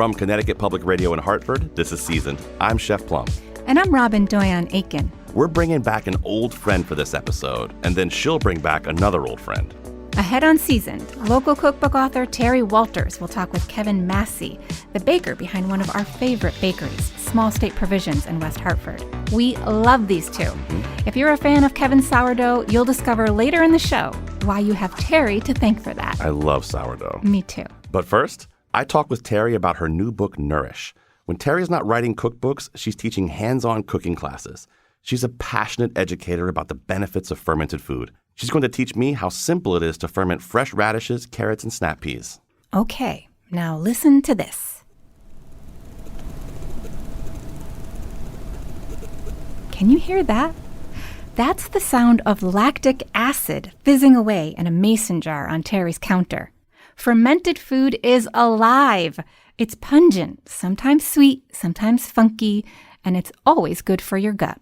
From Connecticut Public Radio in Hartford, this is Seasoned. I'm Chef Plum. And I'm Robyn Doyon-Aitken. We're bringing back an old friend for this episode, and then she'll bring back another old friend. Ahead on Seasoned, local cookbook author Terry Walters will talk with Kevin Massey, the baker behind one of our favorite bakeries, Small State Provisions in West Hartford. We love these two. If you're a fan of Kevin's sourdough, you'll discover later in the show why you have Terry to thank for that. I love sourdough. Me too. But first, I talk with Terry about her new book, Nourish. When Terry's not writing cookbooks, she's teaching hands-on cooking classes. She's a passionate educator about the benefits of fermented food. She's going to teach me how simple it is to ferment fresh radishes, carrots, and snap peas. Okay, now listen to this. Can you hear that? That's the sound of lactic acid fizzing away in a mason jar on Terry's counter. Fermented food is alive. It's pungent, sometimes sweet, sometimes funky, and it's always good for your gut.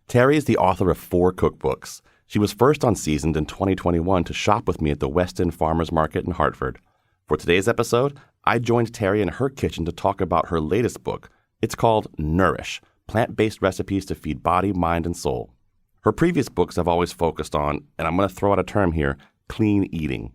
Terry is the author of 4 cookbooks. She was first on Seasoned in 2021 to shop with me at the West End Farmers Market in Hartford. For today's episode, I joined Terry in her kitchen to talk about her latest book. It's called Nourish, Plant-Based Recipes to Feed Body, Mind, and Soul. Her previous books have always focused on, and I'm going to throw out a term here, clean eating.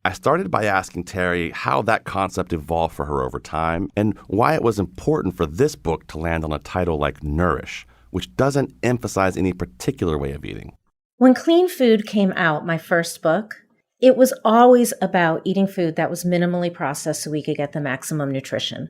I started by asking Terry how that concept evolved for her over time and why it was important for this book to land on a title like Nourish, which doesn't emphasize any particular way of eating. When Clean Food came out, my first book, it was always about eating food that was minimally processed so we could get the maximum nutrition.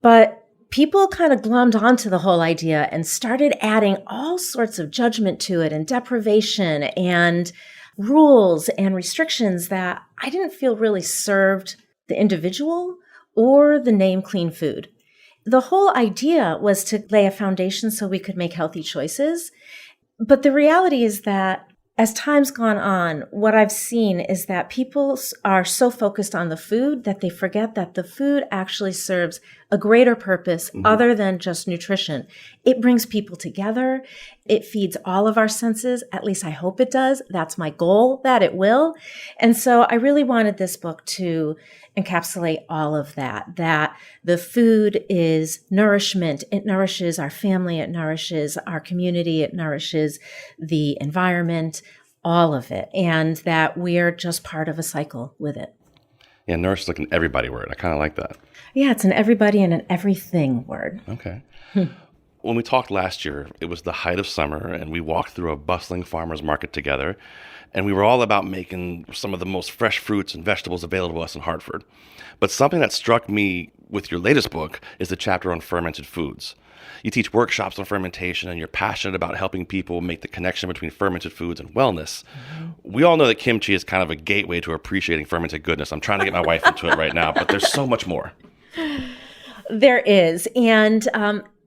But people kind of glommed onto the whole idea and started adding all sorts of judgment to it and deprivation and rules and restrictions that I didn't feel really served the individual or the name Clean Food. The whole idea was to lay a foundation so we could make healthy choices. But the reality is that as time's gone on, what I've seen is that people are so focused on the food that they forget that the food actually serves a greater purpose other than just nutrition. It brings people together. It feeds all of our senses. At least I hope it does. That's my goal, that it will. And so I really wanted this book to encapsulate all of that the food is nourishment. It nourishes our family. It nourishes our community. It nourishes the environment, all of it. And that we're just part of a cycle with it. Yeah, nourish is like an everybody word. I kind of like that. Yeah, it's an everybody and an everything word. Okay. When we talked last year, it was the height of summer, and we walked through a bustling farmer's market together, and we were all about making some of the most fresh fruits and vegetables available to us in Hartford. But something that struck me with your latest book is the chapter on fermented foods. You teach workshops on fermentation, and you're passionate about helping people make the connection between fermented foods and wellness. We all know that kimchi is kind of a gateway to appreciating fermented goodness. I'm trying to get my wife into it right now, but there's so much more. There is. And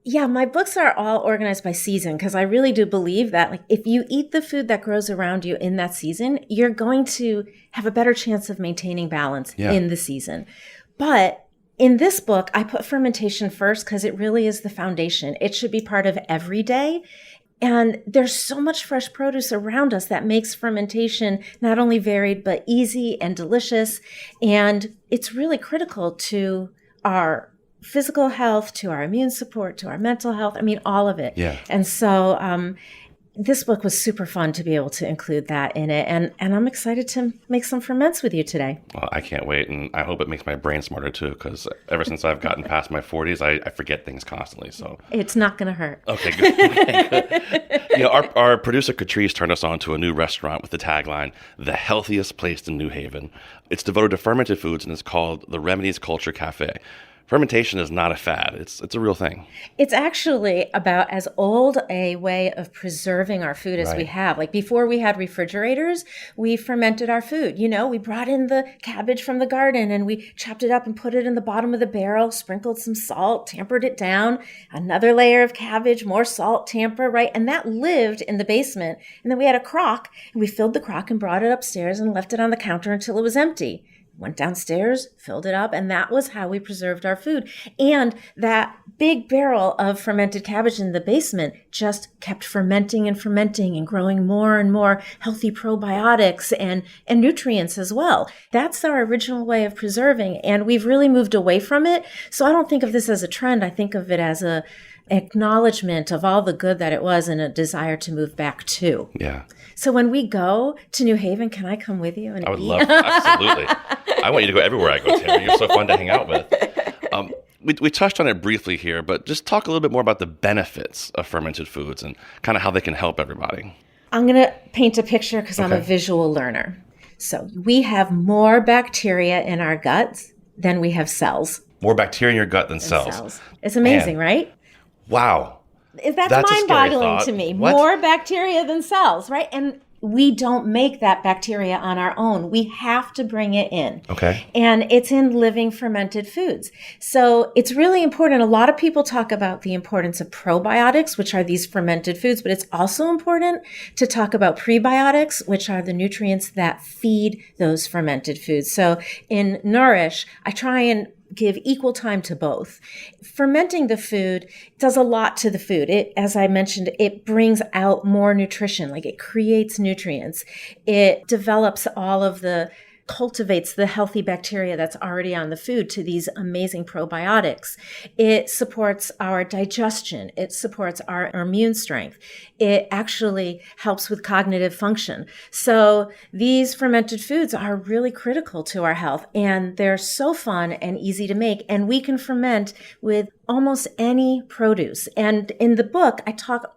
yeah, my books are all organized by season because I really do believe that like if you eat the food that grows around you in that season, you're going to have a better chance of maintaining balance in the season. But in this book, I put fermentation first because it really is the foundation. It should be part of every day. And there's so much fresh produce around us that makes fermentation not only varied, but easy and delicious. And it's really critical to our physical health, to our immune support, to our mental health. I mean, all of it. Yeah. And so this book was super fun to be able to include that in it. And I'm excited to make some ferments with you today. Well, I can't wait. And I hope it makes my brain smarter too, because ever since I've gotten past my 40s, I forget things constantly. So it's not going to hurt. Okay, good. Okay, good. You know, our producer Katrice turned us on to a new restaurant with the tagline, "The Healthiest Place in New Haven." It's devoted to fermented foods and it's called the Remedies Culture Cafe. Fermentation is not a fad. It's a real thing. It's actually about as old a way of preserving our food as we have. Like before we had refrigerators, we fermented our food. You know, we brought in the cabbage from the garden and we chopped it up and put it in the bottom of the barrel, sprinkled some salt, tampered it down, another layer of cabbage, more salt, tamper, right? And that lived in the basement. And then we had a crock and we filled the crock and brought it upstairs and left it on the counter until it was empty. went downstairs, filled it up, and that was how we preserved our food. And that big barrel of fermented cabbage in the basement just kept fermenting and growing more and more healthy probiotics and nutrients as well. That's our original way of preserving, and we've really moved away from it. So I don't think of this as a trend. I think of it as a acknowledgement of all the good that it was and a desire to move back to. Yeah. So when we go to New Haven, can I come with you and I would eat? love, absolutely. I want you to go everywhere I go, Terry. You're so fun to hang out with. We touched on it briefly here, but just talk a little bit more about the benefits of fermented foods and kind of how they can help everybody. I'm going to paint a picture because I'm a visual learner. So we have more bacteria in our guts than we have cells. More bacteria in your gut than cells. It's amazing, right? Wow. That's a scary mind-boggling thought. to me. What? More bacteria than cells, right? And we don't make that bacteria on our own. We have to bring it in. Okay. And it's in living fermented foods. So it's really important. A lot of people talk about the importance of probiotics, which are these fermented foods, but it's also important to talk about prebiotics, which are the nutrients that feed those fermented foods. So in Nourish, I try and give equal time to both. Fermenting the food does a lot to the food. It, as I mentioned, it brings out more nutrition, like it creates nutrients. It develops cultivates the healthy bacteria that's already on the food to these amazing probiotics. It supports our digestion. It supports our immune strength. It actually helps with cognitive function. So these fermented foods are really critical to our health, and they're so fun and easy to make. And we can ferment with almost any produce. And in the book,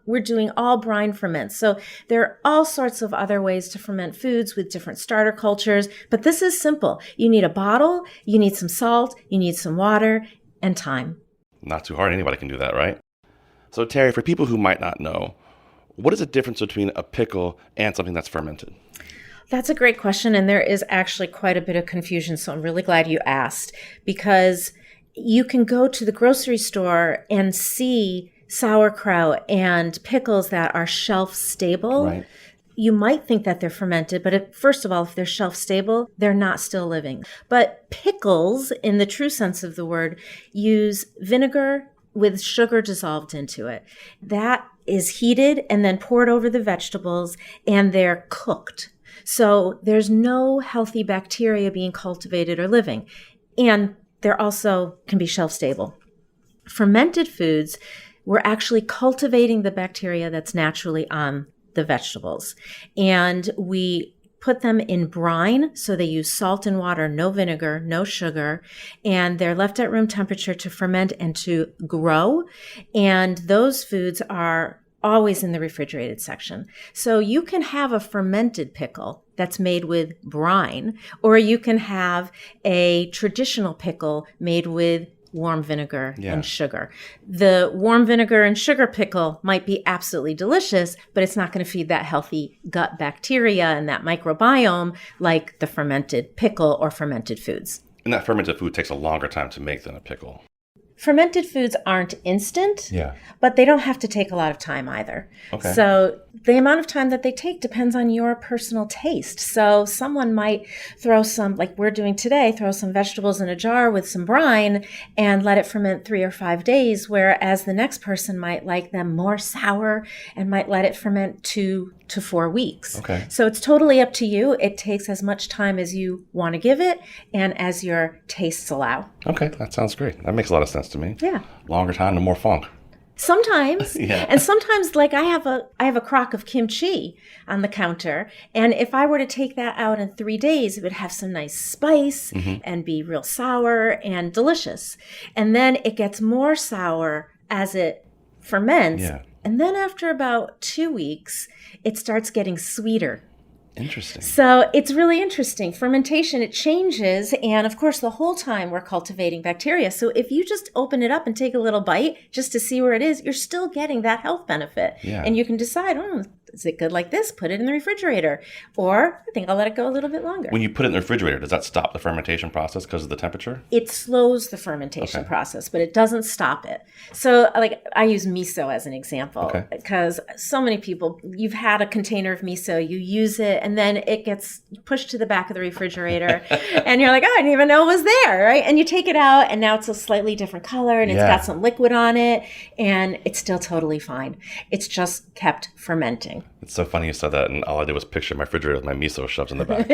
we're doing all brine ferments. So there are all sorts of other ways to ferment foods with different starter cultures, but this is simple. You need a bottle, you need some salt, you need some water, and time. Not too hard. Anybody can do that, right? So Terry, for people who might not know, what is the difference between a pickle and something that's fermented? That's a great question, and there is actually quite a bit of confusion, so I'm really glad you asked, because you can go to the grocery store and see sauerkraut and pickles that are shelf stable. Right. You might think that they're fermented, but first of all, if they're shelf stable, they're not still living. But pickles, in the true sense of the word, use vinegar with sugar dissolved into it. That is heated and then poured over the vegetables, and they're cooked. So there's no healthy bacteria being cultivated or living. And they're also can be shelf stable. Fermented foods, we're actually cultivating the bacteria that's naturally on the vegetables. And we put them in brine, so they use salt and water, no vinegar, no sugar, and they're left at room temperature to ferment and to grow. And those foods are always in the refrigerated section. So you can have a fermented pickle that's made with brine, or you can have a traditional pickle made with warm vinegar and sugar. The warm vinegar and sugar pickle might be absolutely delicious, but it's not going to feed that healthy gut bacteria and that microbiome like the fermented pickle or fermented foods. And that fermented food takes a longer time to make than a pickle. Fermented foods aren't instant, but they don't have to take a lot of time either. Okay. So the amount of time that they take depends on your personal taste. So someone might throw some, like we're doing today, throw some vegetables in a jar with some brine and let it ferment 3 or 5 days, whereas the next person might like them more sour and might let it ferment 2 to 4 weeks. Okay. So it's totally up to you. It takes as much time as you want to give it and as your tastes allow. Okay, that sounds great. That makes a lot of sense to me. Yeah. Longer time and more funk. Sometimes. And sometimes, like I have a crock of kimchi on the counter, and if I were to take that out in 3 days, it would have some nice spice and be real sour and delicious. And then it gets more sour as it ferments. Yeah. And then after about 2 weeks, it starts getting sweeter. Interesting. So it's really interesting. Fermentation, it changes. And of course, the whole time we're cultivating bacteria. So if you just open it up and take a little bite just to see where it is, you're still getting that health benefit. Yeah. And you can decide, Is it good like this? Put it in the refrigerator. Or I think I'll let it go a little bit longer. When you put it in the refrigerator, does that stop the fermentation process because of the temperature? It slows the fermentation process, but it doesn't stop it. So like I use miso as an example because so many people, you've had a container of miso, you use it, and then it gets pushed to the back of the refrigerator and you're like, oh, I didn't even know it was there, right? And you take it out and now it's a slightly different color and it's got some liquid on it and it's still totally fine. It's just kept fermenting. It's so funny you said that, and all I did was picture my refrigerator with my miso shoved in the back.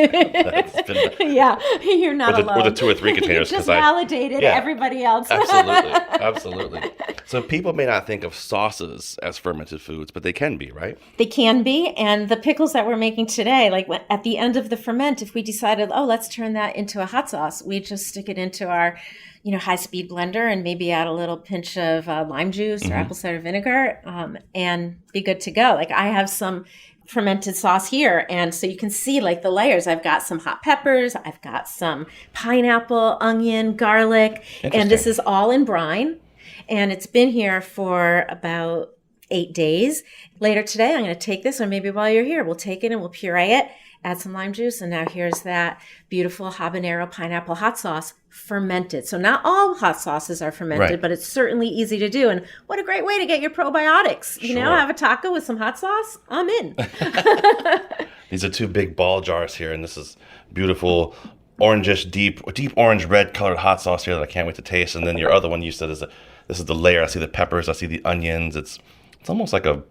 Yeah, you're not alone. Or the 2 or 3 containers. You just validated everybody else. Absolutely. So people may not think of sauces as fermented foods, but they can be, right? They can be, and the pickles that we're making today, like at the end of the ferment, if we decided, let's turn that into a hot sauce, we just stick it into our high-speed blender and maybe add a little pinch of lime juice or apple cider vinegar and be good to go. Like I have some fermented sauce here. And so you can see like the layers. I've got some hot peppers. I've got some pineapple, onion, garlic. And this is all in brine. And it's been here for about 8 days. Later today, I'm going to take this, or maybe while you're here, we'll take it and we'll puree it, add some lime juice. And now here's that beautiful habanero pineapple hot sauce fermented. So not all hot sauces are fermented, but it's certainly easy to do. And what a great way to get your probiotics. You know, have a taco with some hot sauce. I'm in. These are 2 big ball jars here. And this is beautiful orangish, deep orange, red colored hot sauce here that I can't wait to taste. And then your other one you said this is the layer. I see the peppers. I see the onions. It's almost like a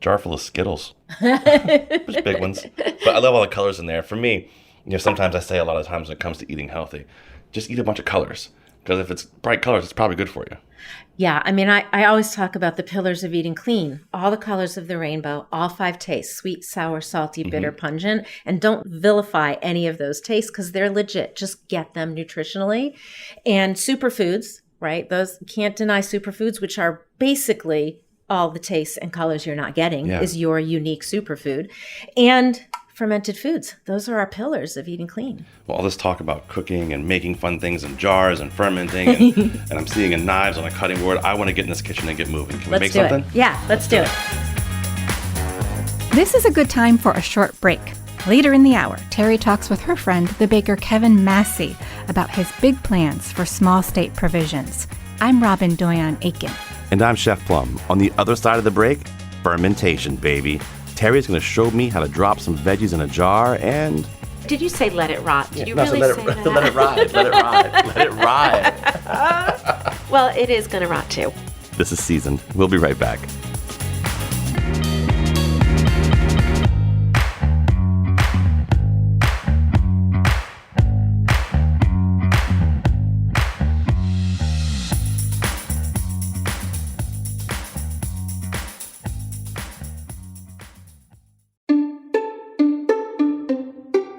jar full of Skittles. Just big ones. But I love all the colors in there. For me, sometimes I say a lot of times when it comes to eating healthy, just eat a bunch of colors. Because if it's bright colors, it's probably good for you. Yeah, I mean, I always talk about the pillars of eating clean. All the colors of the rainbow, all 5 tastes, sweet, sour, salty, bitter, pungent. And don't vilify any of those tastes because they're legit. Just get them nutritionally. And superfoods, right? Those can't deny superfoods, which are basically all the tastes and colors you're not getting is your unique superfood. And fermented foods. Those are our pillars of eating clean. Well, all this talk about cooking and making fun things in jars and fermenting and I'm seeing knives on a cutting board. I want to get in this kitchen and get moving. Can we make something? Yeah, let's do it. This is a good time for a short break. Later in the hour, Terry talks with her friend, the baker Kevin Massey, about his big plans for small state provisions. I'm Robyn Doyon-Aitken. And I'm Chef Plum. On the other side of the break, fermentation, baby. Terry's going to show me how to drop some veggies in a jar and... Did you say let it rot? Did you really say that? Let it ride. Let it ride. Let it ride. Well, it is going to rot too. This is Seasoned. We'll be right back.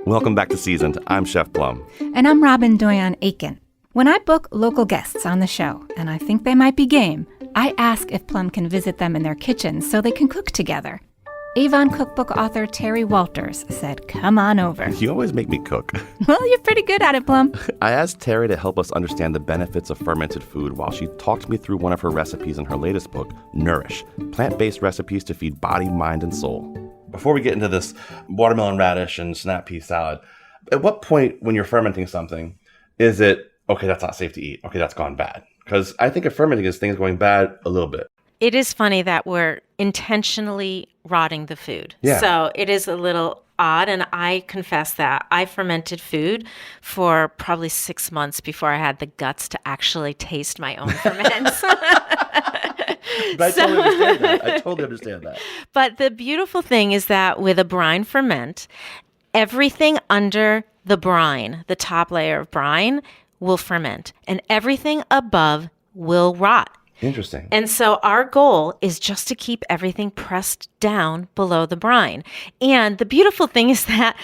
Welcome back to Seasoned. I'm Chef Plum. And I'm Robyn Doyon-Aitken. When I book local guests on the show, and I think they might be game, I ask if Plum can visit them in their kitchens so they can cook together. Avon cookbook author Terry Walters said, come on over. You always make me cook. Well, you're pretty good at it, Plum. I asked Terry to help us understand the benefits of fermented food while she talked me through one of her recipes in her latest book, Nourish, plant-based recipes to feed body, mind, and soul. Before we get into this watermelon radish and snap pea salad, at what point when you're fermenting something is it, okay, that's not safe to eat. Okay, that's gone bad. Because I think of fermenting as things going bad a little bit. It is funny that we're intentionally rotting the food. Yeah. So it is a little odd, and I confess that I fermented food for probably 6 months before I had the guts to actually taste my own ferments. But I totally understand that. But the beautiful thing is that with a brine ferment, everything under the brine, the top layer of brine, will ferment, and everything above will rot. Interesting. And so our goal is just to keep everything pressed down below the brine. And the beautiful thing is that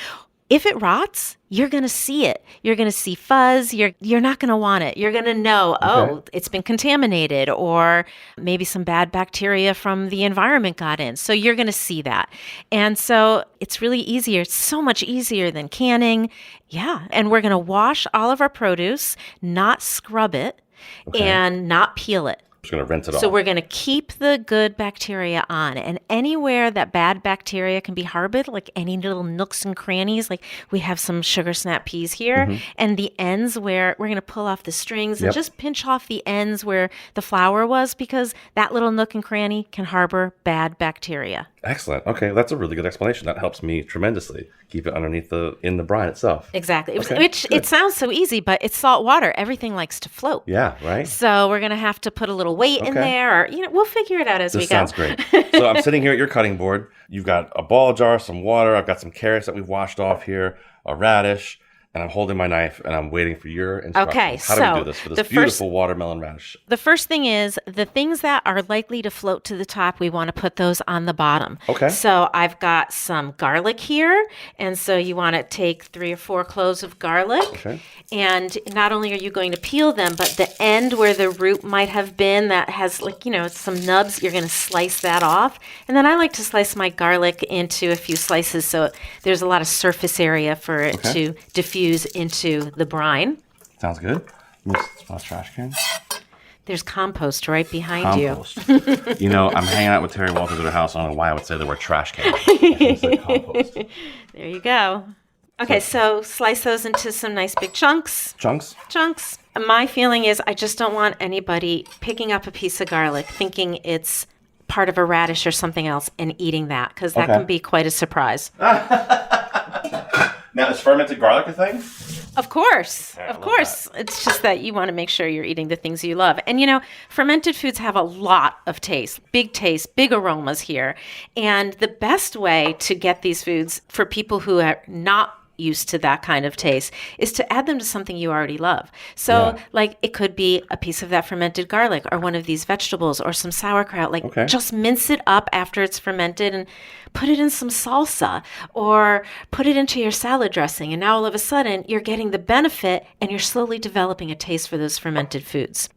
if it rots, you're going to see it. You're going to see fuzz. You're not going to want it. You're going to know, it's been contaminated, or maybe some bad bacteria from the environment got in. So you're going to see that. And so it's really easier. It's so much easier than canning. Yeah. And we're going to wash all of our produce, not scrub it, and not peel it. Just going to rinse it off. So we're going to keep the good bacteria on. And anywhere that bad bacteria can be harbored, like any little nooks and crannies, like we have some sugar snap peas here, and the ends where we're going to pull off the strings and just pinch off the ends where the flour was, because that little nook and cranny can harbor bad bacteria. Excellent. Okay, that's a really good explanation. That helps me tremendously. Keep it underneath in the brine itself. Exactly. Which it sounds so easy, but it's salt water. Everything likes to float. Yeah, right? So we're going to have to put a little weight in there, or we'll figure it out as we go. This sounds great. So I'm sitting here at your cutting board. You've got a ball jar, some water. I've got some carrots that we've washed off here, a radish, and I'm holding my knife and I'm waiting for your instructions. Okay, How do we do this for this beautiful watermelon radish? The first thing is the things that are likely to float to the top, we want to put those on the bottom. Okay. So I've got some garlic here, and so you want to take 3 or 4 cloves of garlic. Okay. And not only are you going to peel them, but the end where the root might have been that has some nubs, you're going to slice that off. And then I like to slice my garlic into a few slices so there's a lot of surface area for it to diffuse into the brine. Sounds good. Let me smell a trash can. There's compost right behind you. I'm hanging out with Terry Walters at her house. I don't know why I would say the word trash can. I said compost. There you go. Okay, so slice those into some nice big chunks. Chunks? Chunks. My feeling is I just don't want anybody picking up a piece of garlic thinking it's part of a radish or something else and eating that, because that can be quite a surprise. Now, is fermented garlic a thing? Of course. Yeah, Of course. It's just that you want to make sure you're eating the things you love. And, fermented foods have a lot of taste, big aromas here. And the best way to get these foods for people who are not used to that kind of taste is to add them to something you already love. So like it could be a piece of that fermented garlic or one of these vegetables or some sauerkraut. Just mince it up after it's fermented and put it in some salsa or put it into your salad dressing. And now all of a sudden you're getting the benefit and you're slowly developing a taste for those fermented foods.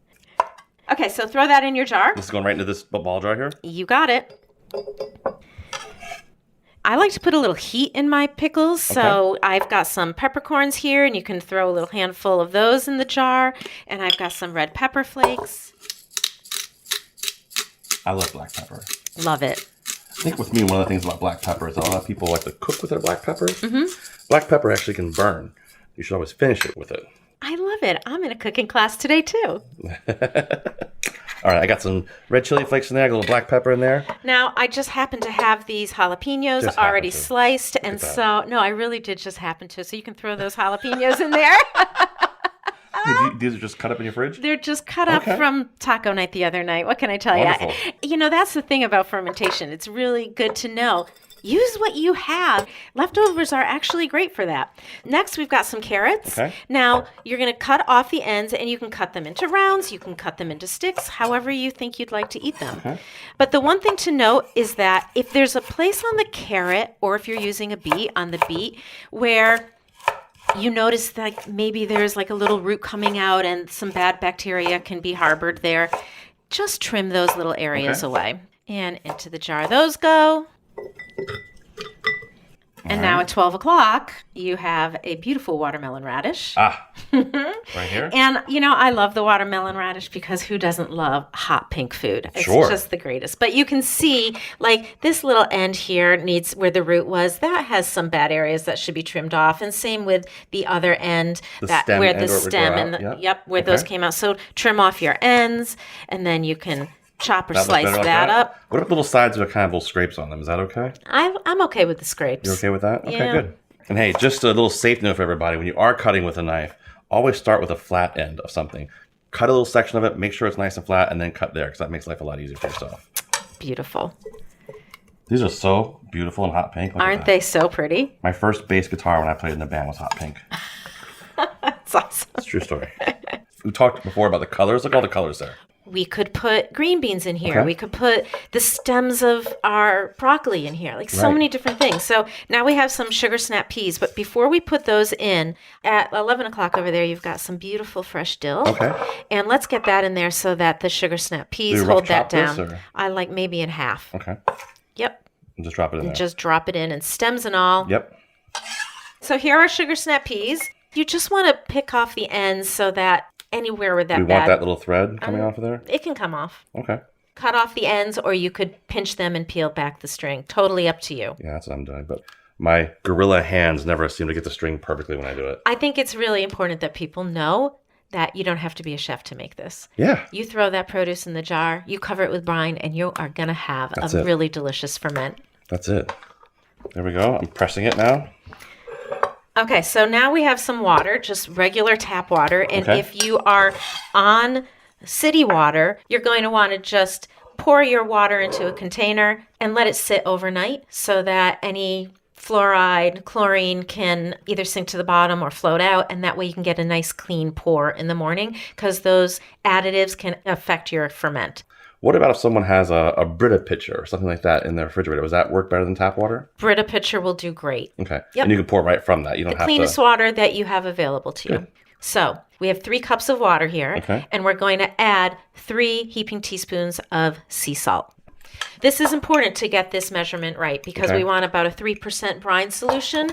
Okay, so throw that in your jar. This is going right into this ball jar here? You got it. I like to put a little heat in my pickles, so I've got some peppercorns here, and you can throw a little handful of those in the jar, and I've got some red pepper flakes. I love black pepper. Love it. I think with me, one of the things about black pepper is a lot of people like to cook with their black peppers. Black pepper actually can burn. You should always finish it with it. I love it. I'm in a cooking class today, too. All right, I got some red chili flakes in there, I got a little black pepper in there. Now, I just happen to have these jalapenos already sliced, and no, I really did just happen to. So you can throw those jalapenos in there. Hey, these are just cut up in your fridge? They're just cut up from taco night the other night. What can I tell you? That's the thing about fermentation. It's really good to know. Use what you have. Leftovers are actually great for that. Next, we've got some carrots. Now, you're going to cut off the ends, and you can cut them into rounds. You can cut them into sticks, however you think you'd like to eat them. But the one thing to note is that if there's a place on the carrot, or if you're using a beet on the beet, where you notice that maybe there's like a little root coming out and some bad bacteria can be harbored there, just trim those little areas away. And into the jar those go. And now at 12 o'clock, you have a beautiful watermelon radish. Right here. And, I love the watermelon radish because who doesn't love hot pink food? It's just the greatest. But you can see, this little end here needs where the root was. That has some bad areas that should be trimmed off. And same with the other end, where the stem and where those came out. So trim off your ends, and then you can chop or slice that up. What if little sides with kind of little scrapes on them? Is that okay? I'm okay with the scrapes. You're okay with that? Okay, good. And hey, just a little safe note for everybody. When you are cutting with a knife, always start with a flat end of something. Cut a little section of it, make sure it's nice and flat, and then cut there, because that makes life a lot easier for yourself. Beautiful. These are so beautiful and hot pink. Aren't they so pretty? My first bass guitar when I played in the band was hot pink. That's awesome. It's a true story. We talked before about the colors. Look at all the colors there. We could put green beans in here. We could put the stems of our broccoli in here, so many different things. So now we have some sugar snap peas, but before we put those in, at 11 o'clock over there, you've got some beautiful fresh dill. And let's get that in there so that the sugar snap peas hold that down. I like maybe in half. Yep. And just drop it in there. Just drop it in, and stems and all. Yep. So here are sugar snap peas. You just want to pick off the ends so that anywhere with that We want that little thread coming off of there? It can come off. Okay. Cut off the ends, or you could pinch them and peel back the string. Totally up to you. Yeah, that's what I'm doing. But my gorilla hands never seem to get the string perfectly when I do it. I think it's really important that people know that you don't have to be a chef to make this. Yeah. You throw that produce in the jar, you cover it with brine, and you are going to have really delicious ferment. That's it. There we go. I'm pressing it now. Okay, so now we have some water, just regular tap water. And if you are on city water, you're going to want to just pour your water into a container and let it sit overnight so that any fluoride, chlorine can either sink to the bottom or float out, and that way you can get a nice clean pour in the morning because those additives can affect your ferment. What about if someone has a Brita pitcher or something like that in their refrigerator? Does that work better than tap water? Brita pitcher will do great. Okay. Yep. And you can pour right from that. You don't have to... The cleanest water that you have available to you. So we have 3 cups of water here, and we're going to add 3 heaping teaspoons of sea salt. This is important to get this measurement right because we want about a 3% brine solution.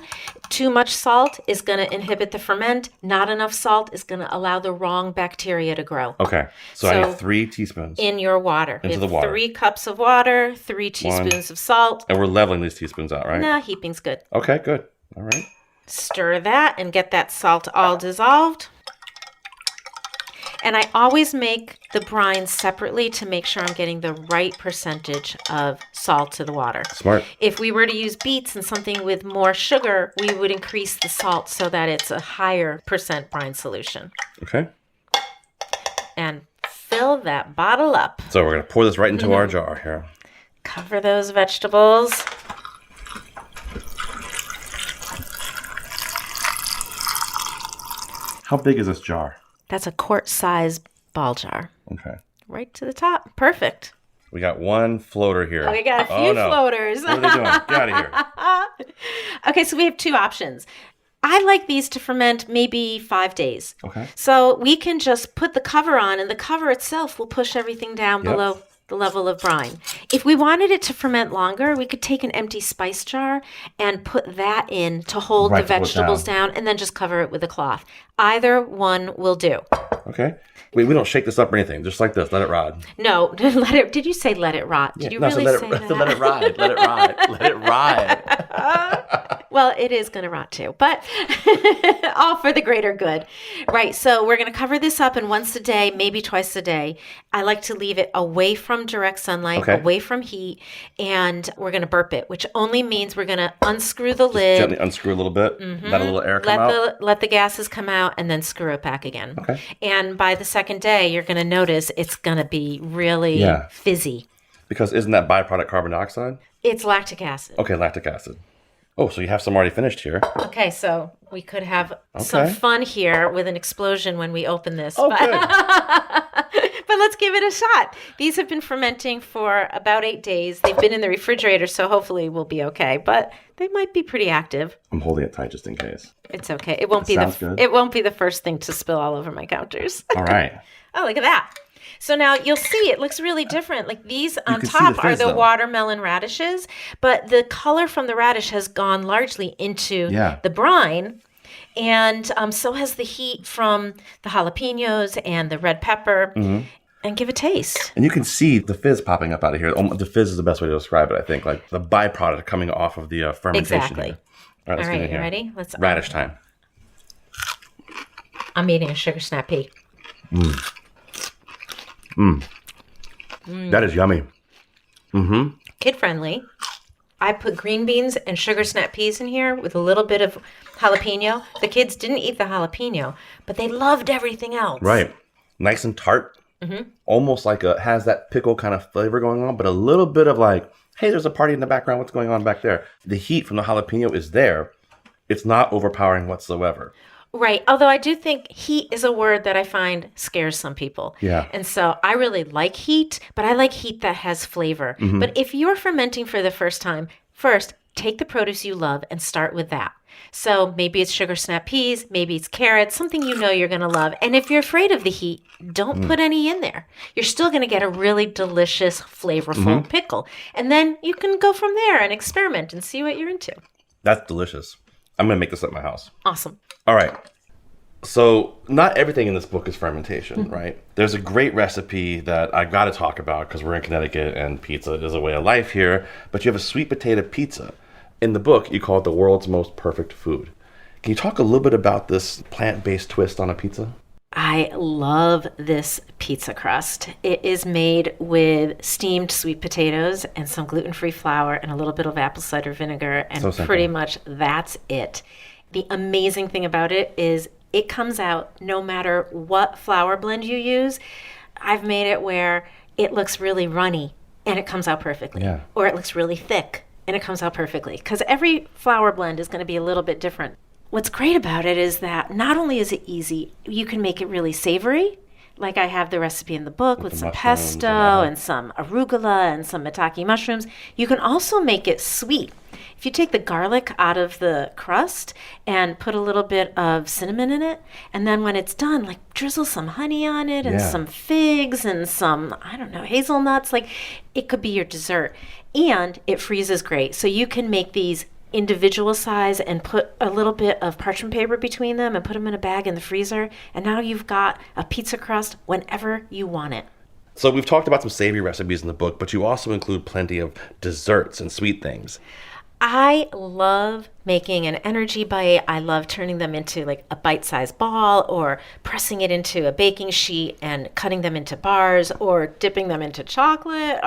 Too much salt is going to inhibit the ferment. Not enough salt is going to allow the wrong bacteria to grow. Okay. So I need 3 teaspoons. In your water. Into the water. 3 cups of water, 3 teaspoons of salt. And we're leveling these teaspoons out, right? Nah, heaping's good. Okay, good. All right. Stir that and get that salt all dissolved. And I always make the brine separately to make sure I'm getting the right percentage of salt to the water. Smart. If we were to use beets and something with more sugar, we would increase the salt so that it's a higher percent brine solution. Okay. And fill that bottle up. So we're going to pour this right into our jar here. Cover those vegetables. How big is this jar? That's a quart-size ball jar. Okay. Right to the top. Perfect. We got 1 floater here. Oh, we got a few floaters. What are they doing? Get out of here. Okay, so we have 2 options. I like these to ferment maybe 5 days. Okay. So we can just put the cover on, and the cover itself will push everything down below the level of brine. If we wanted it to ferment longer, we could take an empty spice jar and put that in to hold the vegetables down and then just cover it with a cloth. Either one will do. Okay. Wait, we don't shake this up or anything. Just like this. Let it ride. No, let it. Did you say let it rot? Did you really say that? Let it ride. Let it ride. Let it ride. Well, it is going to rot too, but all for the greater good. Right. So we're going to cover this up, and once a day, maybe twice a day. I like to leave it away from direct sunlight, away from heat, and we're going to burp it, which only means we're going to unscrew the lid. Gently unscrew a little bit. Let a little air come out. Let the gases come out, and then screw it back again. Okay. And by the second day, you're going to notice it's going to be really fizzy. Because isn't that byproduct carbon dioxide? It's lactic acid. Okay, lactic acid. Oh, so you have some already finished here. Okay, so we could have some fun here with an explosion when we open this. Oh, good. But let's give it a shot. These have been fermenting for about 8 days. They've been in the refrigerator, so hopefully we'll be okay. But they might be pretty active. I'm holding it tight just in case. It's okay. It won't be the first thing to spill all over my counters. All right. Oh, look at that. So now you'll see it looks really different. Like these on top are the watermelon radishes, but the color from the radish has gone largely into the brine. And so has the heat from the jalapenos and the red pepper. Mm-hmm. And give a taste. And you can see the fizz popping up out of here. The fizz is the best way to describe it, I think. Like the byproduct coming off of the fermentation. Exactly. Here. All right, let's get in here. You ready? Let's radish time. I'm eating a sugar snap pea. That is yummy. Mm-hmm. Kid friendly. I put green beans and sugar snap peas in here with a little bit of jalapeno. The kids didn't eat the jalapeno, but they loved everything else. Right. Nice and tart. Mm-hmm. Almost like has that pickle kind of flavor going on, but a little bit of like, hey, there's a party in the background. What's going on back there? The heat from the jalapeno is there. It's not overpowering whatsoever. Right. Although I do think heat is a word that I find scares some people. Yeah. And so I really like heat, but I like heat that has flavor. Mm-hmm. But if you're fermenting for the first time, first, take the produce you love and start with that. So maybe it's sugar snap peas, maybe it's carrots, something you know you're going to love. And if you're afraid of the heat, don't put any in there. You're still going to get a really delicious, flavorful pickle. And then you can go from there and experiment and see what you're into. That's delicious. I'm going to make this at my house. Awesome. All right. So not everything in this book is fermentation, right? There's a great recipe that I got to talk about because we're in Connecticut and pizza is a way of life here. But you have a sweet potato pizza. In the book, you call it the world's most perfect food. Can you talk a little bit about this plant-based twist on a pizza? I love this pizza crust. It is made with steamed sweet potatoes and some gluten-free flour and a little bit of apple cider vinegar, and pretty much that's it. The amazing thing about it is it comes out no matter what flour blend you use. I've made it where it looks really runny and it comes out perfectly. Yeah. Or it looks really thick and it comes out perfectly. Because every flour blend is going to be a little bit different. What's great about it is that not only is it easy, you can make it really savory. Like I have the recipe in the book with some pesto and some arugula and some maitake mushrooms. You can also make it sweet. If you take the garlic out of the crust and put a little bit of cinnamon in it, and then when it's done, like drizzle some honey on it and some figs and some, I don't know, hazelnuts, like it could be your dessert. And it freezes great. So you can make these individual size and put a little bit of parchment paper between them and put them in a bag in the freezer. And now you've got a pizza crust whenever you want it. So we've talked about some savory recipes in the book, but you also include plenty of desserts and sweet things. I love making an energy bite. I love turning them into like a bite-sized ball or pressing it into a baking sheet and cutting them into bars or dipping them into chocolate.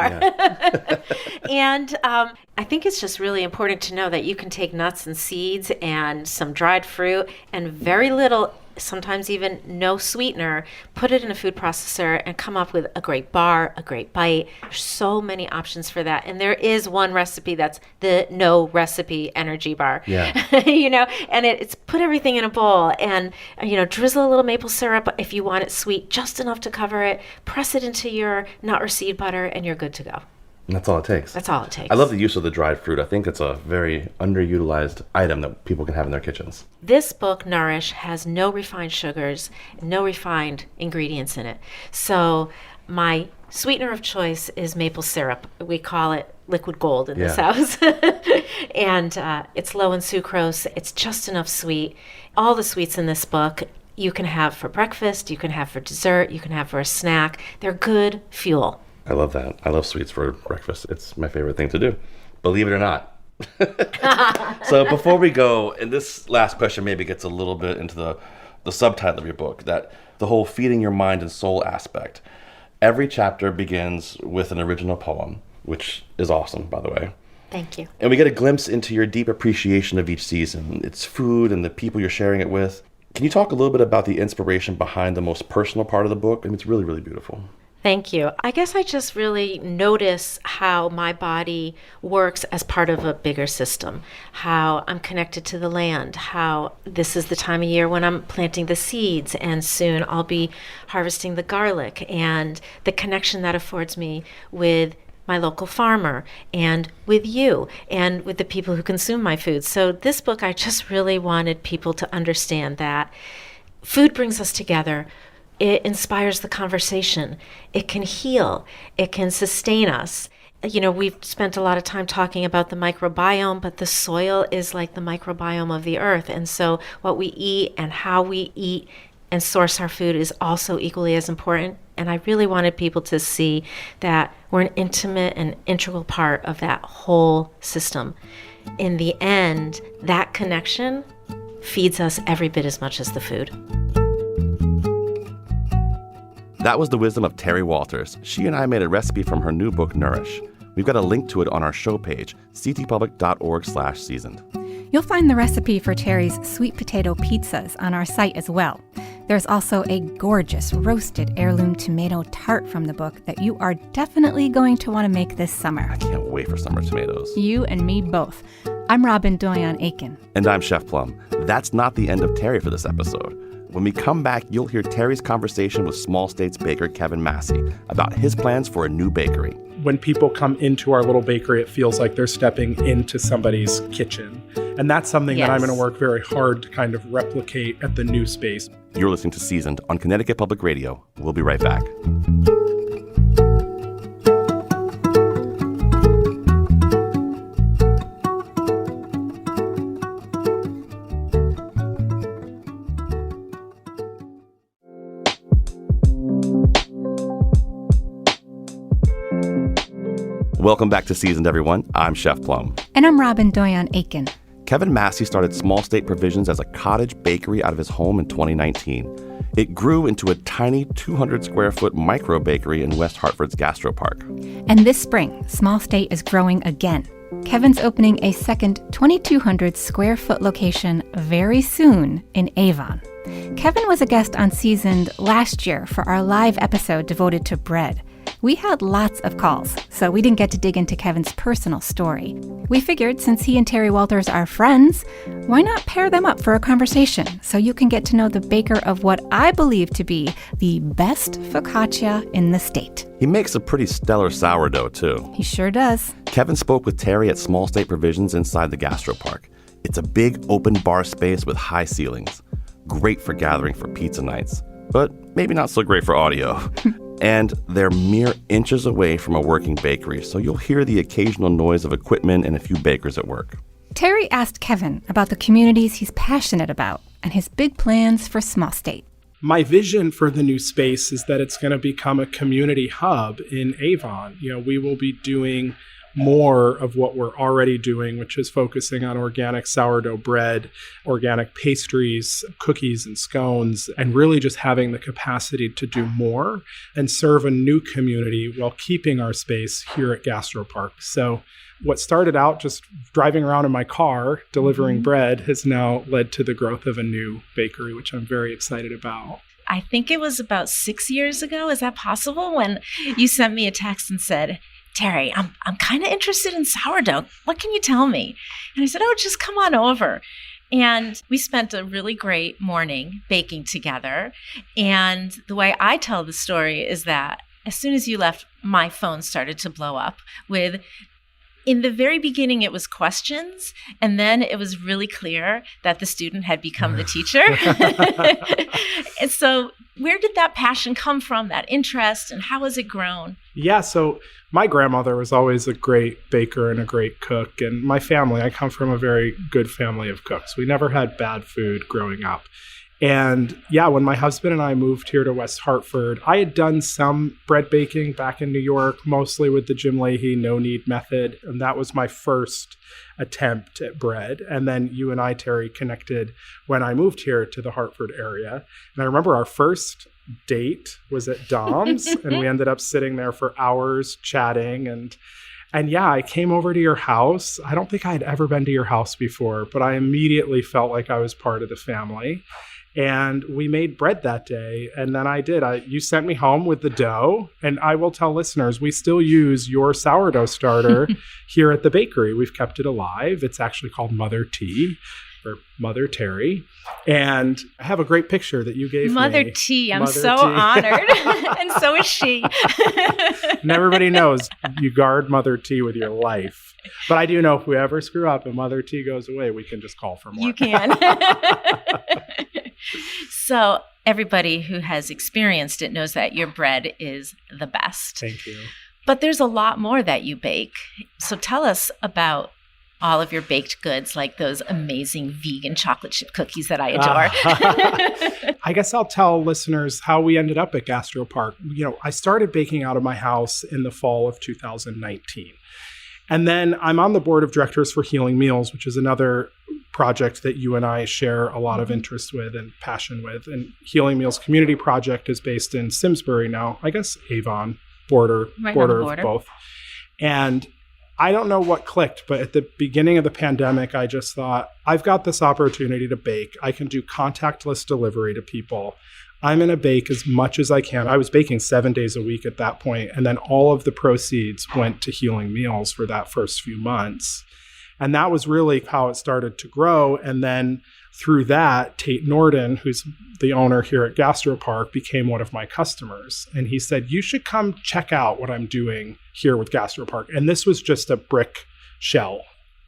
And I think it's just really important to know that you can take nuts and seeds and some dried fruit and very little, sometimes even no sweetener, put it in a food processor and come up with a great bar, a great bite. There's so many options for that. And there is one recipe that's the no recipe energy bar. Yeah. And it's put everything in a bowl and, drizzle a little maple syrup if you want it sweet, just enough to cover it, press it into your nut or seed butter, and you're good to go. And that's all it takes. That's all it takes. I love the use of the dried fruit. I think it's a very underutilized item that people can have in their kitchens. This book, Nourish, has no refined sugars, no refined ingredients in it. So my sweetener of choice is maple syrup. We call it liquid gold in this house. And it's low in sucrose. It's just enough sweet. All the sweets in this book you can have for breakfast, you can have for dessert, you can have for a snack. They're good fuel. I love that. I love sweets for breakfast. It's my favorite thing to do, believe it or not. So before we go, and this last question maybe gets a little bit into the subtitle of your book, that the whole feeding your mind and soul aspect. Every chapter begins with an original poem, which is awesome, by the way. Thank you. And we get a glimpse into your deep appreciation of each season, its food and the people you're sharing it with. Can you talk a little bit about the inspiration behind the most personal part of the book? I mean, it's really, really beautiful. Thank you. I guess I just really notice how my body works as part of a bigger system, how I'm connected to the land, how this is the time of year when I'm planting the seeds, and soon I'll be harvesting the garlic, and the connection that affords me with my local farmer and with you and with the people who consume my food. So this book, I just really wanted people to understand that food brings us together. It inspires the conversation. It can heal. It can sustain us. We've spent a lot of time talking about the microbiome, but the soil is like the microbiome of the earth. And so what we eat and how we eat and source our food is also equally as important. And I really wanted people to see that we're an intimate and integral part of that whole system. In the end, that connection feeds us every bit as much as the food. That was the wisdom of Terry Walters. She and I made a recipe from her new book, Nourish. We've got a link to it on our show page, ctpublic.org/seasoned. You'll find the recipe for Terry's sweet potato pizzas on our site as well. There's also a gorgeous roasted heirloom tomato tart from the book that you are definitely going to want to make this summer. I can't wait for summer tomatoes. You and me both. I'm Robyn Doyon-Aitken. And I'm Chef Plum. That's not the end of Terry for this episode. When we come back, you'll hear Terry's conversation with Small States baker Kevin Massey about his plans for a new bakery. When people come into our little bakery, it feels like they're stepping into somebody's kitchen. And that's something that I'm going to work very hard to kind of replicate at the new space. You're listening to Seasoned on Connecticut Public Radio. We'll be right back. Welcome back to Seasoned, everyone. I'm Chef Plum. And I'm Robyn Doyon-Aitken. Kevin Massey started Small State Provisions as a cottage bakery out of his home in 2019. It grew into a tiny 200-square-foot micro bakery in West Hartford's Gastro Park. And this spring, Small State is growing again. Kevin's opening a second 2,200-square-foot location very soon in Avon. Kevin was a guest on Seasoned last year for our live episode devoted to bread. We had lots of calls, so we didn't get to dig into Kevin's personal story. We figured since he and Terry Walters are friends, why not pair them up for a conversation so you can get to know the baker of what I believe to be the best focaccia in the state. He makes a pretty stellar sourdough, too. He sure does. Kevin spoke with Terry at Small State Provisions inside the Gastro Park. It's a big open bar space with high ceilings. Great for gathering for pizza nights, but maybe not so great for audio. And they're mere inches away from a working bakery, so you'll hear the occasional noise of equipment and a few bakers at work. Terry asked Kevin about the communities he's passionate about and his big plans for Small State. My vision for the new space is that it's going to become a community hub in Avon. We will be doing more of what we're already doing, which is focusing on organic sourdough bread, organic pastries, cookies and scones, and really just having the capacity to do more and serve a new community while keeping our space here at Gastro Park. So what started out just driving around in my car delivering bread has now led to the growth of a new bakery, which I'm very excited about. I think it was about 6 years ago. Is that possible? When you sent me a text and said, Terry, I'm kind of interested in sourdough. What can you tell me? And I said, just come on over. And we spent a really great morning baking together. And the way I tell the story is that as soon as you left, my phone started to blow up with, in the very beginning, it was questions. And then it was really clear that the student had become the teacher. And so where did that passion come from, that interest, and how has it grown? Yeah, so my grandmother was always a great baker and a great cook. And my family, I come from a very good family of cooks. We never had bad food growing up. And yeah, when my husband and I moved here to West Hartford, I had done some bread baking back in New York, mostly with the Jim Leahy no-knead method. And that was my first attempt at bread. And then you and I, Terry, connected when I moved here to the Hartford area. And I remember our first date was at Dom's, and we ended up sitting there for hours chatting. And yeah, I came over to your house. I don't think I had ever been to your house before, but I immediately felt like I was part of the family. And we made bread that day. And then I did. You sent me home with the dough. And I will tell listeners, we still use your sourdough starter here at the bakery. We've kept it alive. It's actually called Mother T, or Mother Terry. And I have a great picture that you gave Mother me. T. I'm Mother so T. honored. And so is she. And everybody knows you guard Mother T with your life. But I do know if we ever screw up and Mother T goes away, we can just call for more. You can. So everybody who has experienced it knows that your bread is the best. Thank you. But there's a lot more that you bake. So tell us about all of your baked goods, like those amazing vegan chocolate chip cookies that I adore. I guess I'll tell listeners how we ended up at Gastro Park. I started baking out of my house in the fall of 2019. And then I'm on the board of directors for Healing Meals, which is another project that you and I share a lot of interest with and passion with. And Healing Meals Community Project is based in Simsbury now, I guess Avon, border of both. And I don't know what clicked, but at the beginning of the pandemic, I just thought, I've got this opportunity to bake. I can do contactless delivery to people. I'm going to bake as much as I can. I was baking 7 days a week at that point, and then all of the proceeds went to Healing Meals for that first few months. And that was really how it started to grow. And then through that, Tate Norden, who's the owner here at Gastro Park, became one of my customers. And he said, you should come check out what I'm doing here with Gastro Park. And this was just a brick shell.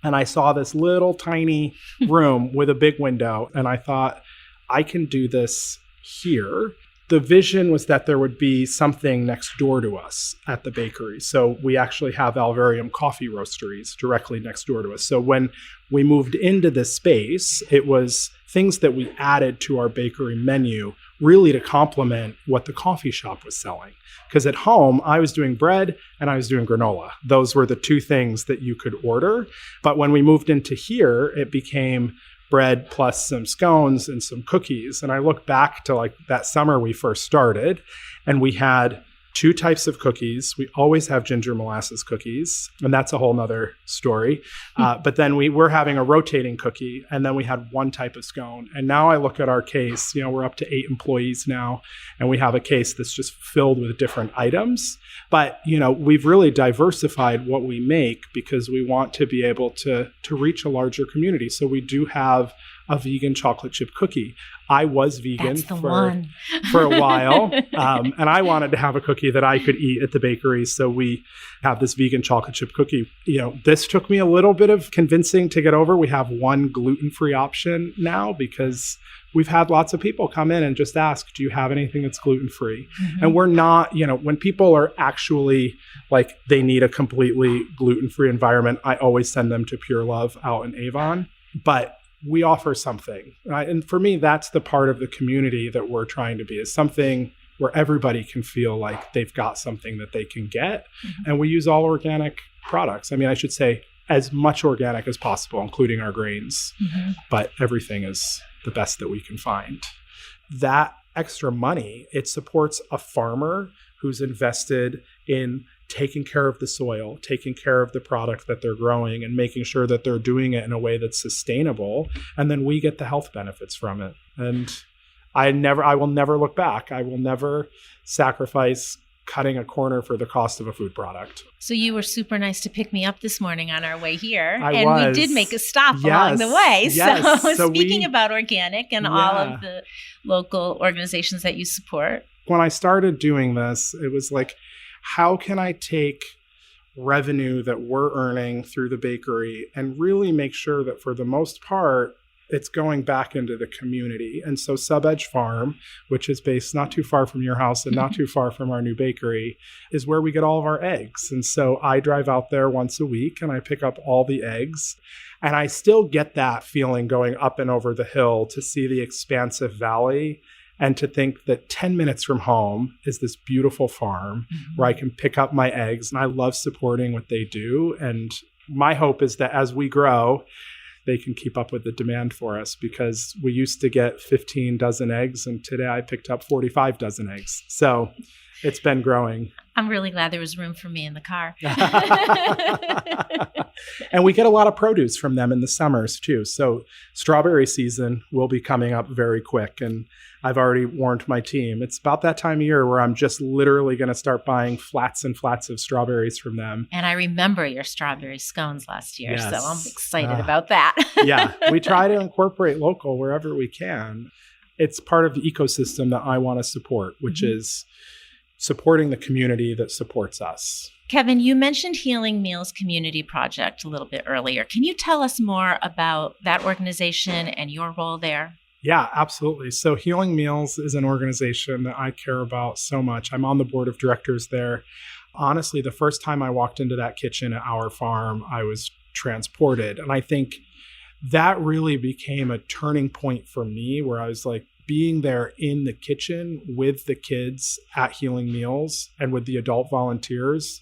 And I saw this little tiny room with a big window. And I thought, I can do this here. The vision was that there would be something next door to us at the bakery. So we actually have Alvarium coffee roasteries directly next door to us. So when we moved into this space, it was things that we added to our bakery menu really to complement what the coffee shop was selling. Because at home, I was doing bread and I was doing granola. Those were the two things that you could order. But when we moved into here, it became bread plus some scones and some cookies. And I look back to like that summer we first started, and we had 2 types of cookies. We always have ginger molasses cookies, and that's a whole nother story. But then we were having a rotating cookie, and then we had 1 type of scone. And now I look at our case, we're up to 8 employees now, and we have a case that's just filled with different items. But, we've really diversified what we make because we want to be able to reach a larger community. So we do have a vegan chocolate chip cookie. I was vegan for a while, and I wanted to have a cookie that I could eat at the bakery. So we have this vegan chocolate chip cookie. This took me a little bit of convincing to get over. We have 1 gluten-free option now because we've had lots of people come in and just ask, do you have anything that's gluten-free? Mm-hmm. And we're not, when people are actually like they need a completely gluten-free environment, I always send them to Pure Love out in Avon. But we offer something. And for me, that's the part of the community that we're trying to be, is something where everybody can feel like they've got something that they can get. Mm-hmm. And we use all organic products. I should say as much organic as possible, including our grains. Mm-hmm. But everything is the best that we can find. That extra money, it supports a farmer who's invested in taking care of the soil, taking care of the product that they're growing, and making sure that they're doing it in a way that's sustainable. And then we get the health benefits from it. And I will never look back. I will never sacrifice cutting a corner for the cost of a food product. So you were super nice to pick me up this morning on our way here. We did make a stop along the way. Yes. So speaking about organic and all of the local organizations that you support. When I started doing this, it was like, how can I take revenue that we're earning through the bakery and really make sure that for the most part, it's going back into the community? And so Sub Edge Farm, which is based not too far from your house and not too far from our new bakery, is where we get all of our eggs. And so I drive out there once a week and I pick up all the eggs. And I still get that feeling going up and over the hill to see the expansive valley and to think that 10 minutes from home is this beautiful farm where I can pick up my eggs. And I love supporting what they do. And my hope is that as we grow, they can keep up with the demand for us, because we used to get 15 dozen eggs, and today I picked up 45 dozen eggs. So it's been growing. I'm really glad there was room for me in the car. And we get a lot of produce from them in the summers too. So strawberry season will be coming up very quick. And I've already warned my team. It's about that time of year where I'm just literally going to start buying flats and flats of strawberries from them. And I remember your strawberry scones last year. Yes. So I'm excited about that. Yeah, we try to incorporate local wherever we can. It's part of the ecosystem that I want to support, which is supporting the community that supports us. Kevin, you mentioned Healing Meals Community Project a little bit earlier. Can you tell us more about that organization and your role there? Yeah, absolutely. So Healing Meals is an organization that I care about so much. I'm on the board of directors there. Honestly, the first time I walked into that kitchen at our farm, I was transported. And I think that really became a turning point for me, where I was like, being there in the kitchen with the kids at Healing Meals and with the adult volunteers,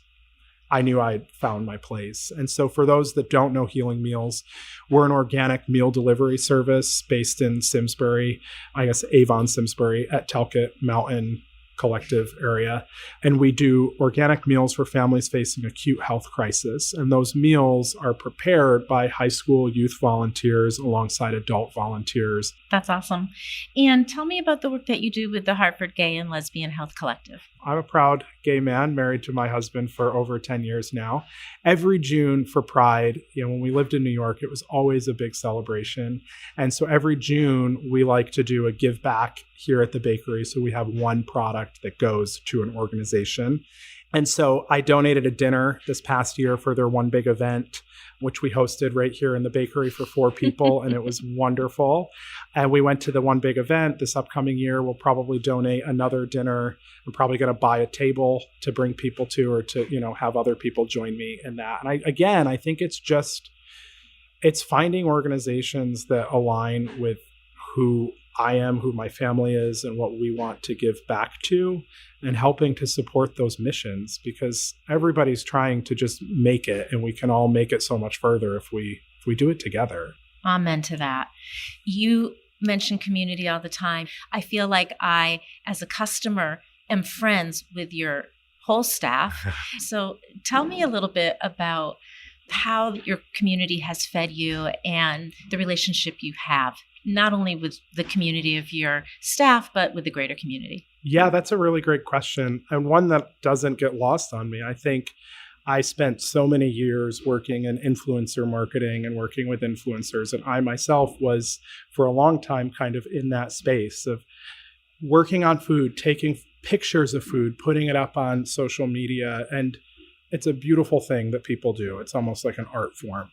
I knew I'd found my place. And so for those that don't know Healing Meals, we're an organic meal delivery service based in Simsbury, Avon Simsbury at Talcott Mountain Collective area. And we do organic meals for families facing acute health crisis. And those meals are prepared by high school youth volunteers alongside adult volunteers. That's awesome. And tell me about the work that you do with the Hartford Gay and Lesbian Health Collective. I'm a proud gay man married to my husband for over 10 years now. Every June for Pride, when we lived in New York, it was always a big celebration. And so every June, we like to do a give back here at the bakery. So we have one product that goes to an organization. And so I donated a dinner this past year for their one big event, which we hosted right here in the bakery for 4 people. And it was wonderful. And we went to the one big event. This upcoming year, we'll probably donate another dinner. I'm probably going to buy a table to bring people to, or to, have other people join me in that. And I think it's finding organizations that align with who I am, who my family is, and what we want to give back to, and helping to support those missions, because everybody's trying to just make it, and we can all make it so much further if we do it together. Amen to that. You mention community all the time. I feel like I, as a customer, am friends with your whole staff. So tell me a little bit about how your community has fed you and the relationship you have, not only with the community of your staff, but with the greater community. Yeah, that's a really great question, and one that doesn't get lost on me. I think I spent so many years working in influencer marketing and working with influencers, and I myself was for a long time kind of in that space of working on food, taking pictures of food, putting it up on social media, and it's a beautiful thing that people do. It's almost like an art form.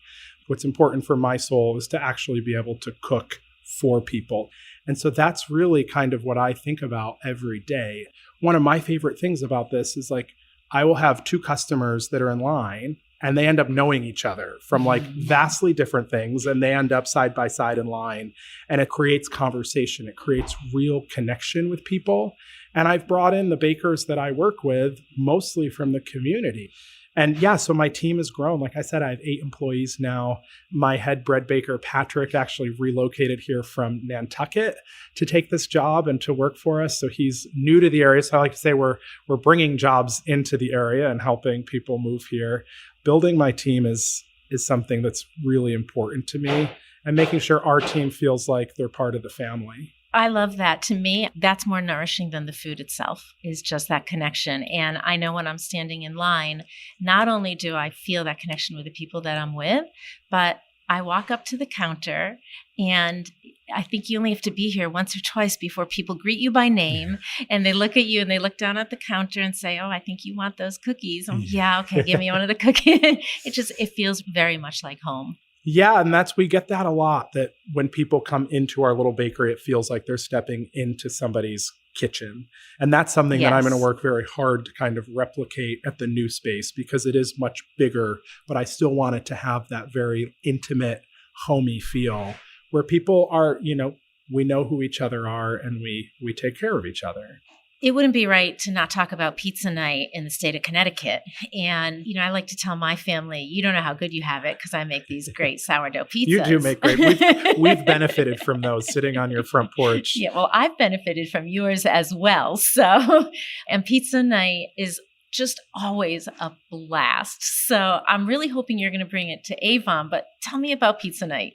What's important for my soul is to actually be able to cook for people. And so that's really kind of what I think about every day. One of my favorite things about this is like, I will have two customers that are in line and they end up knowing each other from like vastly different things, and they end up side by side in line, and it creates conversation. It creates real connection with people. And I've brought in the bakers that I work with mostly from the community. And yeah, so my team has grown. Like I said, I have 8 employees now. My head bread baker, Patrick, actually relocated here from Nantucket to take this job and to work for us. So he's new to the area. So I like to say we're bringing jobs into the area and helping people move here. Building my team is something that's really important to me, and making sure our team feels like they're part of the family. I love that. To me, that's more nourishing than the food itself, is just that connection. And I know when I'm standing in line, not only do I feel that connection with the people that I'm with, but I walk up to the counter, and I think you only have to be here once or twice before people greet you by name, and they look at you and they look down at the counter and say, "Oh, I think you want those cookies." Oh, yeah, okay, give me one of the cookies. It feels very much like home. Yeah, and we get that a lot, that when people come into our little bakery, it feels like they're stepping into somebody's kitchen. And that's something that I'm going to work very hard to kind of replicate at the new space, because it is much bigger, but I still want it to have that very intimate, homey feel where people are, we know who each other are, and we take care of each other. It wouldn't be right to not talk about pizza night in the state of Connecticut. And, I like to tell my family, you don't know how good you have it because I make these great sourdough pizzas. You do make great. We've benefited from those sitting on your front porch. Yeah, well, I've benefited from yours as well. So, and pizza night is just always a blast. So I'm really hoping you're going to bring it to Avon, but tell me about pizza night.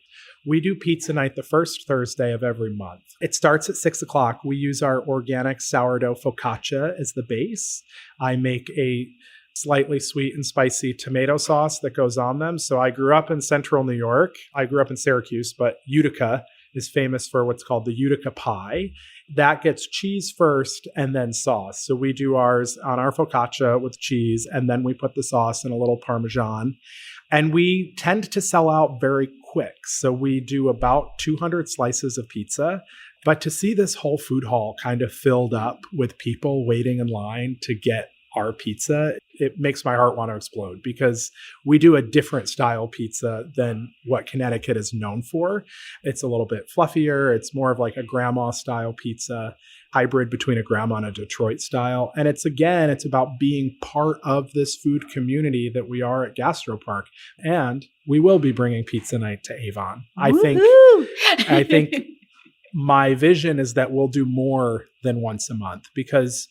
We do pizza night the first Thursday of every month. It starts at 6:00. We use our organic sourdough focaccia as the base. I make a slightly sweet and spicy tomato sauce that goes on them. So I grew up in central New York. I grew up in Syracuse, but Utica is famous for what's called the Utica pie. That gets cheese first and then sauce. So we do ours on our focaccia with cheese, and then we put the sauce and a little Parmesan. And we tend to sell out very quick. So we do about 200 slices of pizza. But to see this whole food hall kind of filled up with people waiting in line to get our pizza, it makes my heart want to explode, because we do a different style pizza than what Connecticut is known for. It's a little bit fluffier. It's more of like a grandma style pizza, hybrid between a grandma and a Detroit style. And it's about being part of this food community that we are at GastroPark. And we will be bringing pizza night to Avon. I think my vision is that we'll do more than once a month, because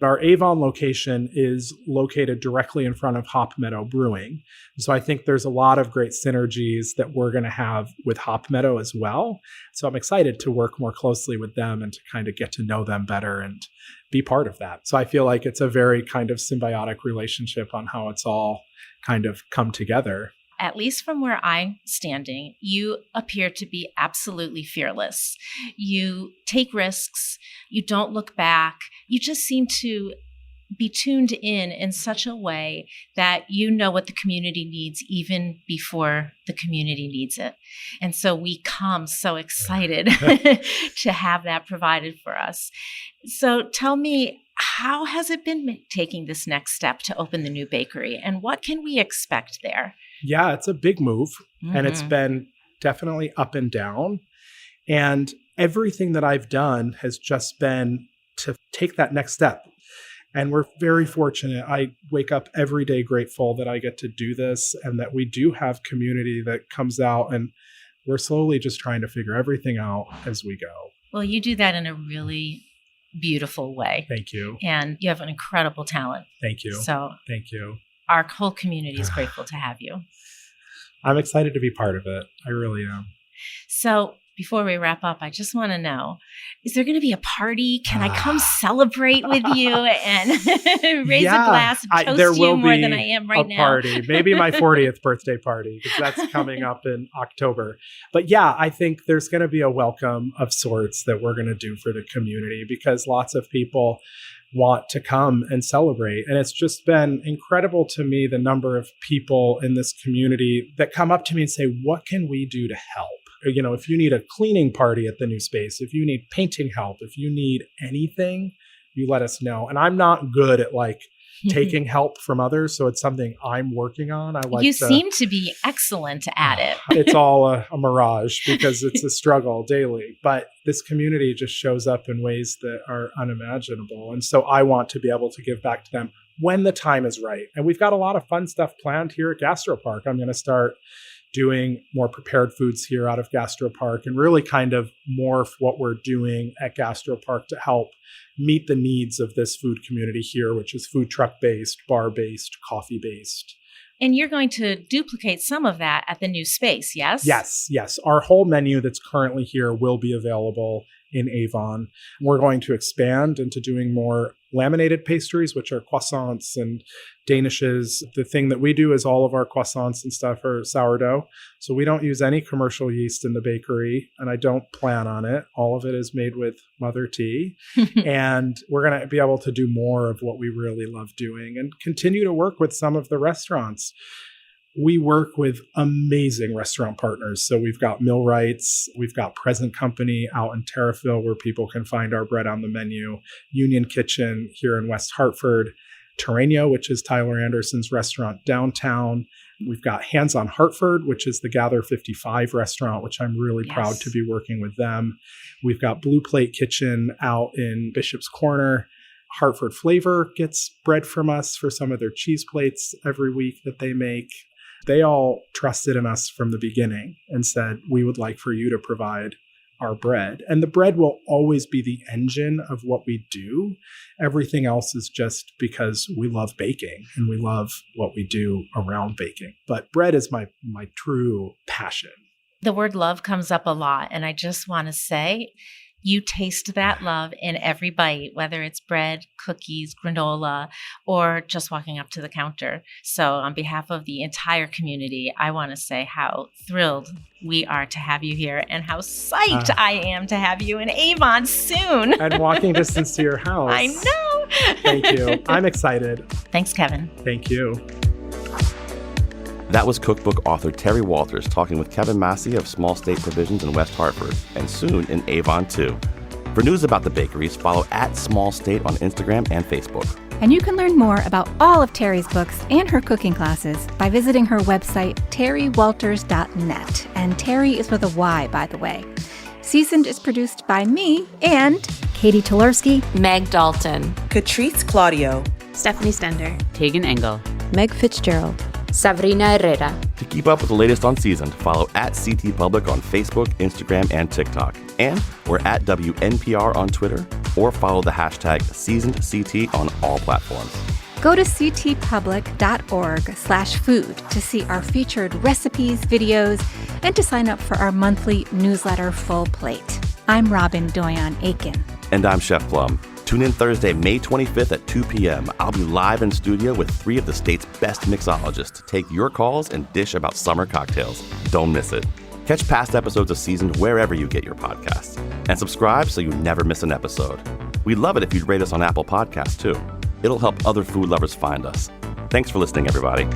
our Avon location is located directly in front of Hop Meadow Brewing. So I think there's a lot of great synergies that we're going to have with Hop Meadow as well. So I'm excited to work more closely with them and to kind of get to know them better and be part of that. So I feel like it's a very kind of symbiotic relationship on how it's all kind of come together. At least from where I'm standing, you appear to be absolutely fearless. You take risks. You don't look back. You just seem to be tuned in such a way that you know what the community needs even before the community needs it. And so we come so excited to have that provided for us. So tell me, how has it been taking this next step to open the new bakery, and what can we expect there? Yeah, it's a big move, and it's been definitely up and down. And everything that I've done has just been to take that next step. And we're very fortunate. I wake up every day grateful that I get to do this and that we do have community that comes out, and we're slowly just trying to figure everything out as we go. Well, you do that in a really beautiful way. Thank you. And you have an incredible talent. Thank you. So thank you. Our whole community is grateful to have you. I'm excited to be part of it. I really am. So before we wrap up, I just want to know, is there going to be a party? Can I come celebrate with you and raise a glass and toast you more than I am right now? Party, maybe my 40th birthday party, because that's coming up in October. But yeah, I think there's going to be a welcome of sorts that we're going to do for the community, because lots of people want to come and celebrate. And it's just been incredible to me, the number of people in this community that come up to me and say, what can we do to help? You know, if you need a cleaning party at the new space, if you need painting help, if you need anything, you let us know. And I'm not good at like taking help from others, so it's something I'm working on. You seem to be excellent at it. It's all a mirage, because it's a struggle daily. But this community just shows up in ways that are unimaginable. And so I want to be able to give back to them when the time is right. And we've got a lot of fun stuff planned here at Gastropark. I'm going to start doing more prepared foods here out of Gastropark and really kind of morph what we're doing at Gastropark to help meet the needs of this food community here, which is food truck-based, bar-based, coffee-based. And you're going to duplicate some of that at the new space, yes? Yes. Our whole menu that's currently here will be available in Avon. We're going to expand into doing more laminated pastries, which are croissants and danishes. The thing that we do is all of our croissants and stuff are sourdough. So we don't use any commercial yeast in the bakery, and I don't plan on it. All of it is made with mother tea. And we're going to be able to do more of what we really love doing and continue to work with some of the restaurants. We work with amazing restaurant partners. So we've got Millwrights, we've got Present Company out in Terriffill, where people can find our bread on the menu, Union Kitchen here in West Hartford, Terreno, which is Tyler Anderson's restaurant downtown. We've got Hands on Hartford, which is the Gather 55 restaurant, which I'm really proud to be working with them. We've got Blue Plate Kitchen out in Bishop's Corner. Hartford Flavor gets bread from us for some of their cheese plates every week that they make. They all trusted in us from the beginning and said, we would like for you to provide our bread. And the bread will always be the engine of what we do. Everything else is just because we love baking and we love what we do around baking. But bread is my true passion. The word love comes up a lot. And I just want to say, you taste that love in every bite, whether it's bread, cookies, granola, or just walking up to the counter. So on behalf of the entire community, I want to say how thrilled we are to have you here and how psyched I am to have you in Avon soon. And walking distance to your house. I know. Thank you. I'm excited. Thanks, Kevin. Thank you. That was cookbook author Terry Walters talking with Kevin Massey of Small State Provisions in West Hartford, and soon in Avon too. For news about the bakeries, follow @SmallState on Instagram and Facebook. And you can learn more about all of Terry's books and her cooking classes by visiting her website, terrywalters.net. And Terry is with a Y, by the way. Seasoned is produced by me and Catie Talarski, Meg Dalton, Katrice Claudio, Stephanie Stender, Tagan Engel, Meg Fitzgerald, Sabrina Herrera. To keep up with the latest on Seasoned, follow @CTPublic on Facebook, Instagram, and TikTok. And we're @WNPR on Twitter, or follow the hashtag SeasonedCT on all platforms. Go to ctpublic.org/food to see our featured recipes, videos, and to sign up for our monthly newsletter, Full Plate. I'm Robyn Doyon-Aitken. And I'm Chef Plum. Tune in Thursday, May 25th at 2 p.m. I'll be live in studio with 3 of the state's best mixologists to take your calls and dish about summer cocktails. Don't miss it. Catch past episodes of Seasoned wherever you get your podcasts. And subscribe so you never miss an episode. We'd love it if you'd rate us on Apple Podcasts, too. It'll help other food lovers find us. Thanks for listening, everybody.